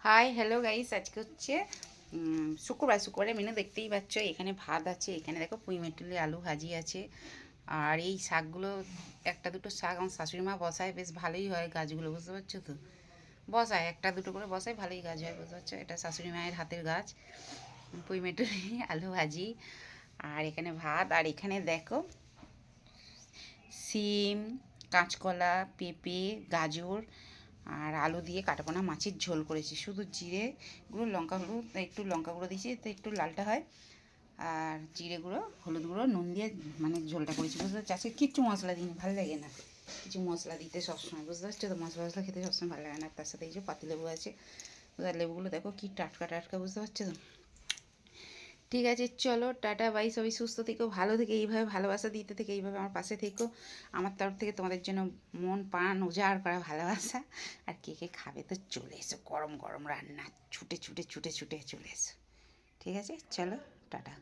Hi hello guys, আজকে হচ্ছে শুক্রবারে মেনু দেখতেই পাচ্ছ। এখানে ভাত আছে, এখানে দেখো পুঁই মেটুলি আলু ভাজি আছে। আর এই শাকগুলো একটা দুটো শাক আমার শাশুড়ি মা বসায়, বেশ ভালোই হয় গাছগুলো, বুঝতে পারছো তো। বসায় একটা দুটো করে বসায়, ভালোই গাছ হয়, বুঝতে পারছো। এটা শাশুড়ি মায়ের হাতের গাছ, পুঁই মেটুলি আলু ভাজি। আর এখানে ভাত, আর এখানে দেখো সিম, কাঁচকলা, পেঁপে, গাজর আর আলু দিয়ে কাটাপোনা মাছের ঝোল করেছি। শুধু জিরে গুঁড়ো, লঙ্কা গুঁড়ো, একটু লঙ্কা গুঁড়ো দিয়েছি তো একটু লালটা হয়। আর জিরে গুঁড়ো, হলুদ গুঁড়ো, নুন দিয়ে মানে ঝোলটা করেছি, বুঝতে পারছি। আজকে কিচ্ছু মশলা দিইনি, ভালো লাগে না কিছু মশলা দিতে সবসময়, বুঝতে পারছো তো। মশলা খেতে সবসময় ভালো লাগে না। তার সাথে এই যে পাতিলেবু আছে, লেবুগুলো দেখো কি টাটকা টাটকা, বুঝতে পারছো তো। ঠিক আছে, চলো টাটা বাই। সবাই সুস্থ থেকো, ভালো থেকে, এইভাবে ভালোবাসা দিতে থেকে, এইভাবে আমার পাশে থেকো। আমার তরফ থেকে তোমাদের জন্য মন প্রাণ উজাড় করা ভালোবাসা। আর কে কে খাবে তো চলে এসো, গরম গরম রান্না, ছুটে ছুটে ছুটে ছুটে চলে এসো। ঠিক আছে, চলো টাটা।